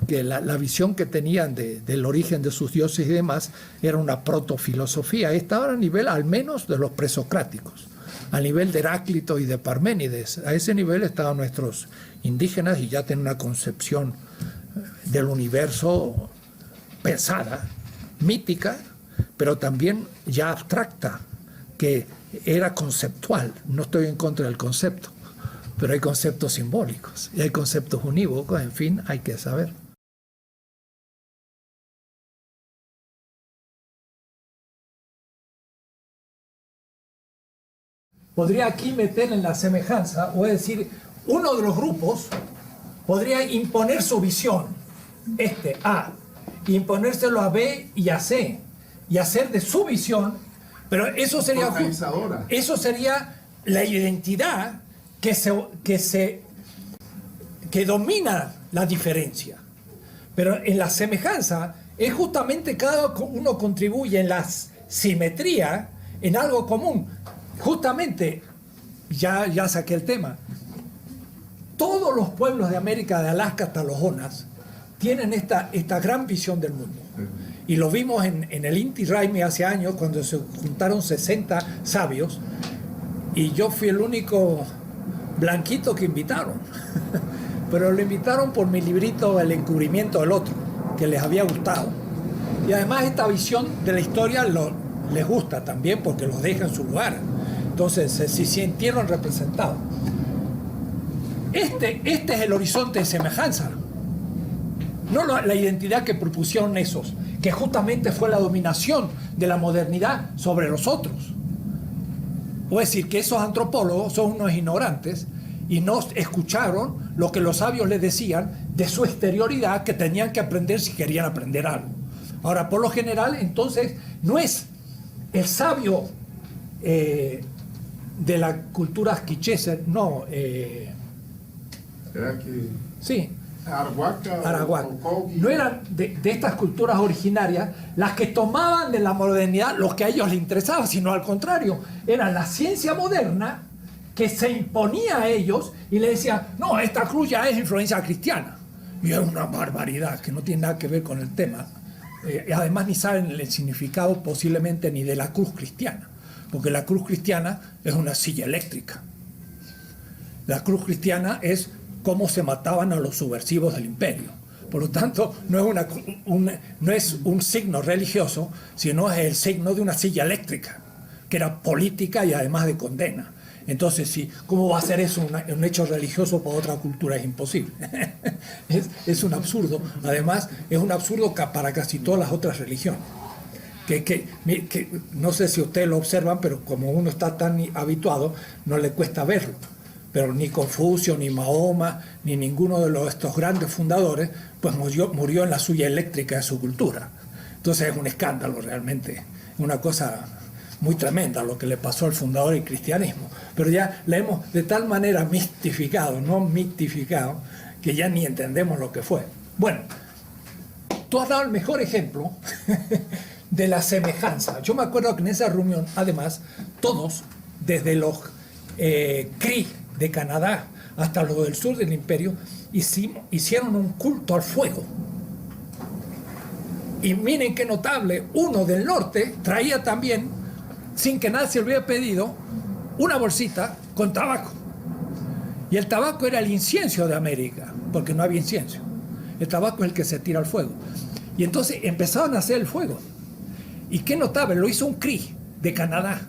que la visión que tenían del origen de sus dioses y demás era una protofilosofía. Estaban a nivel al menos de los presocráticos, a nivel de Heráclito y de Parménides. A ese nivel estaban nuestros indígenas y ya tenían una concepción del universo pensada, mítica, pero también ya abstracta, que era conceptual. No estoy en contra del concepto, pero hay conceptos simbólicos y hay conceptos unívocos, en fin, hay que saber. Podría aquí meter en la semejanza, o es decir, uno de los grupos podría imponer su visión, A, imponérselo a B y a C, y hacer de su visión, pero eso sería la identidad que domina la diferencia. Pero en la semejanza es justamente cada uno contribuye en la simetría en algo común. Justamente, ya saqué el tema, todos los pueblos de América, de Alaska hasta los Onas, tienen esta gran visión del mundo. Y lo vimos en el Inti Raymi hace años, cuando se juntaron 60 sabios, y yo fui el único blanquito que invitaron. Pero lo invitaron por mi librito El encubrimiento del otro, que les había gustado. Y además esta visión de la historia les gusta también, porque los deja en su lugar. Entonces se sintieron representados. Este es el horizonte de semejanza, no la identidad que propusieron esos, que justamente fue la dominación de la modernidad sobre los otros. O es decir, que esos antropólogos son unos ignorantes y no escucharon lo que los sabios les decían de su exterioridad, que tenían que aprender si querían aprender algo. Ahora, por lo general, entonces, no es el sabio de la cultura quichese, no. ¿Era que Sí. Arahuaca. No eran de estas culturas originarias las que tomaban de la modernidad lo que a ellos les interesaba, sino al contrario, era la ciencia moderna que se imponía a ellos y le decía, no, esta cruz ya es influencia cristiana. Y es una barbaridad que no tiene nada que ver con el tema. Además ni saben el significado posiblemente ni de la cruz cristiana, porque la cruz cristiana es una silla eléctrica. La cruz cristiana es cómo se mataban a los subversivos del imperio. Por lo tanto, no es un signo religioso, sino es el signo de una silla eléctrica, que era política y además de condena. Entonces, sí, ¿cómo va a ser eso un hecho religioso para otra cultura? Es imposible. es un absurdo. Además, es un absurdo para casi todas las otras religiones. Que no sé si ustedes lo observan, pero como uno está tan habituado, no le cuesta verlo. Pero ni Confucio, ni Mahoma, ni ninguno de estos grandes fundadores, pues murió en la suya eléctrica de su cultura. Entonces es un escándalo realmente, una cosa muy tremenda lo que le pasó al fundador del cristianismo. Pero ya la hemos de tal manera mistificado, no mitificado, que ya ni entendemos lo que fue. Bueno, tú has dado el mejor ejemplo de la semejanza. Yo me acuerdo que en esa reunión, además, todos, desde los Cree de Canadá hasta los del sur del imperio, hicieron un culto al fuego. Y miren qué notable, uno del norte traía también, sin que nadie se lo hubiera pedido, una bolsita con tabaco. Y el tabaco era el incienso de América, porque no había incienso. El tabaco es el que se tira al fuego. Y entonces empezaron a hacer el fuego. Y qué notable, lo hizo un Cree de Canadá.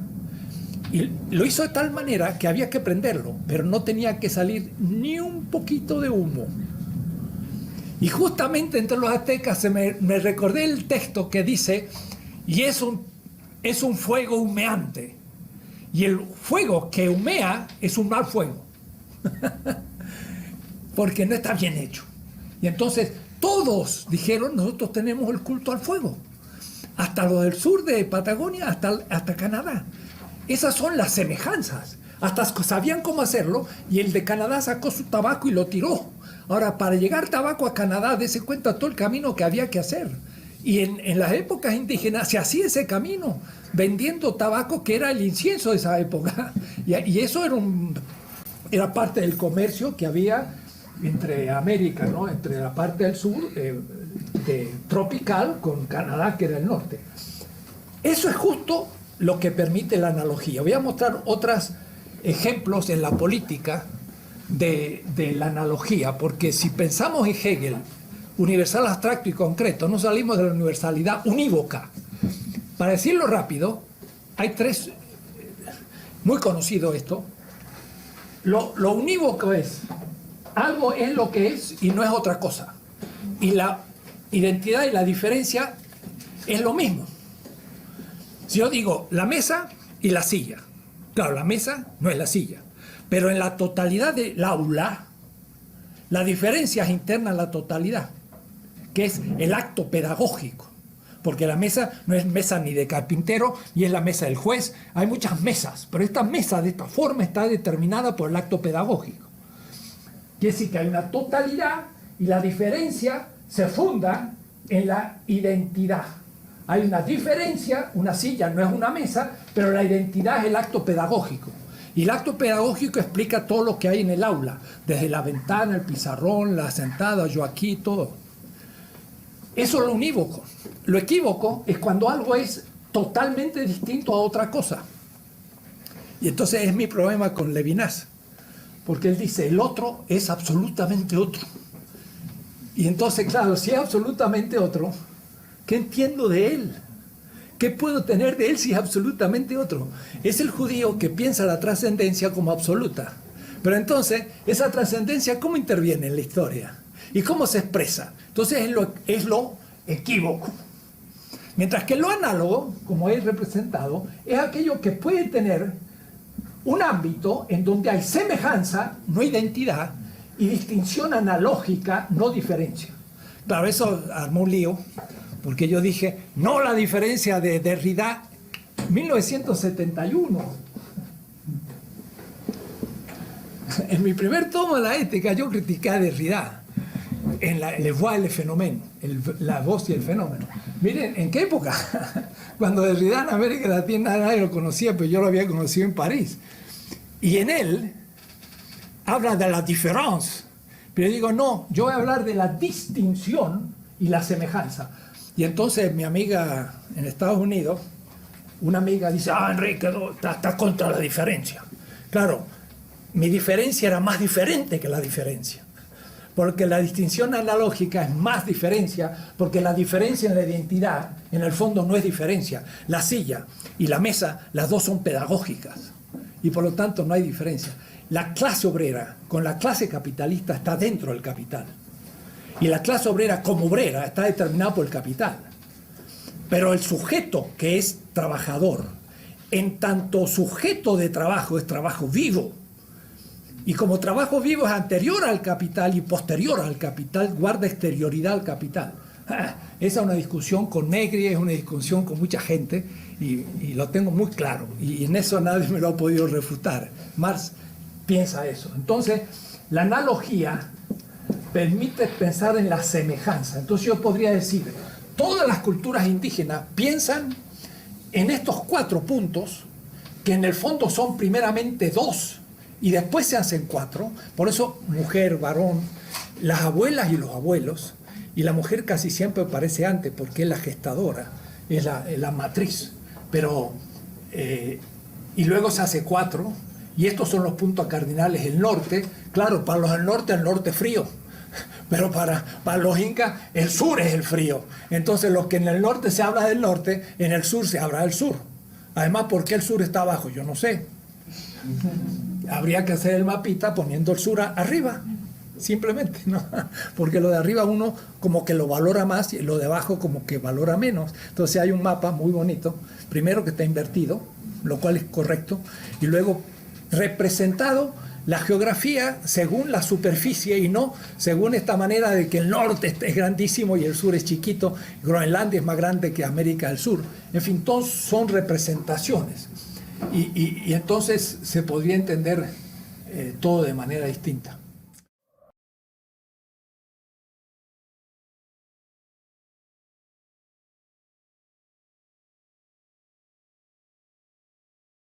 Y lo hizo de tal manera que había que prenderlo, pero no tenía que salir ni un poquito de humo. Y justamente entre los aztecas me recordé el texto que dice, y es un fuego humeante. Y el fuego que humea es un mal fuego. Porque no está bien hecho. Y entonces todos dijeron, nosotros tenemos el culto al fuego. Hasta lo del sur de Patagonia, hasta Canadá. Esas son las semejanzas. Hasta sabían cómo hacerlo, y el de Canadá sacó su tabaco y lo tiró. Ahora, para llegar tabaco a Canadá, dése cuenta todo el camino que había que hacer. Y en las épocas indígenas se hacía ese camino, vendiendo tabaco que era el incienso de esa época. Y eso era parte del comercio que había entre América, ¿no? Entre la parte del sur, tropical, con Canadá, que era el norte. Eso es justo lo que permite la analogía. Voy a mostrar otros ejemplos en la política de la analogía, porque si pensamos en Hegel, universal, abstracto y concreto, no salimos de la universalidad unívoca. Para decirlo rápido, hay tres, muy conocido esto. Lo unívoco es, algo es lo que es y no es otra cosa. Y la identidad y la diferencia es lo mismo. Si yo digo la mesa y la silla, claro, la mesa no es la silla, pero en la totalidad del aula, la diferencia es interna en la totalidad, que es el acto pedagógico. Porque la mesa no es mesa ni de carpintero, ni es la mesa del juez. Hay muchas mesas, pero esta mesa de esta forma está determinada por el acto pedagógico. Quiere decir que hay una totalidad y la diferencia se funda en la identidad. Hay una diferencia, una silla no es una mesa, pero la identidad es el acto pedagógico. Y el acto pedagógico explica todo lo que hay en el aula, desde la ventana, el pizarrón, la sentada, yo aquí, todo. Eso es lo unívoco. Lo equívoco es cuando algo es totalmente distinto a otra cosa. Y entonces es mi problema con Levinas, porque él dice, el otro es absolutamente otro. Y entonces, claro, si es absolutamente otro, ¿qué entiendo de él? ¿Qué puedo tener de él si es absolutamente otro? Es el judío que piensa la trascendencia como absoluta. Pero entonces, esa trascendencia, ¿cómo interviene en la historia? ¿Y cómo se expresa? Entonces es lo equívoco. Mientras que lo análogo, como es representado, es aquello que puede tener un ámbito en donde hay semejanza, no identidad, y distinción analógica, no diferencia. Claro, eso armó un lío, porque yo dije, no la diferencia de Derrida, 1971. En mi primer tomo de la ética yo critiqué a Derrida en Le Voix et le Phénomène, la voz y el fenómeno. Miren, ¿en qué época? Cuando Derrida en América Latina nadie lo conocía, pero yo lo había conocido en París. Y en él habla de la diferencia. Pero yo digo, no, yo voy a hablar de la distinción y la semejanza. Y entonces mi amiga en Estados Unidos, una amiga dice, Enrique, está contra la diferencia. Claro, mi diferencia era más diferente que la diferencia. Porque la distinción analógica es más diferencia, porque la diferencia en la identidad, en el fondo, no es diferencia. La silla y la mesa, las dos son pedagógicas, y por lo tanto no hay diferencia. La clase obrera con la clase capitalista está dentro del capital, y la clase obrera como obrera está determinada por el capital. Pero el sujeto, que es trabajador, en tanto sujeto de trabajo, es trabajo vivo, y como trabajo vivo es anterior al capital y posterior al capital, guarda exterioridad al capital. Esa es una discusión con Negri, es una discusión con mucha gente, y lo tengo muy claro, y en eso nadie me lo ha podido refutar. Marx piensa eso. Entonces, la analogía permite pensar en la semejanza. Entonces yo podría decir, todas las culturas indígenas piensan en estos 4 puntos, que en el fondo son primeramente 2, y después se hacen 4, por eso mujer, varón, las abuelas y los abuelos, y la mujer casi siempre aparece antes porque es la gestadora, es la matriz, pero y luego se hace 4, y estos son los puntos cardinales. El norte, claro, para los del norte, el norte es frío, pero para los incas el sur es el frío. Entonces los que en el norte se habla del norte, en el sur se habla del sur. Además, ¿por qué el sur está abajo? Yo no sé. Habría que hacer el mapita poniendo el sur arriba, simplemente, ¿no? Porque lo de arriba uno como que lo valora más y lo de abajo como que valora menos. Entonces hay un mapa muy bonito, primero que está invertido, lo cual es correcto, y luego representado la geografía según la superficie y no según esta manera de que el norte es grandísimo y el sur es chiquito, Groenlandia es más grande que América del Sur. En fin, todos son representaciones. Y entonces se podría entender todo de manera distinta.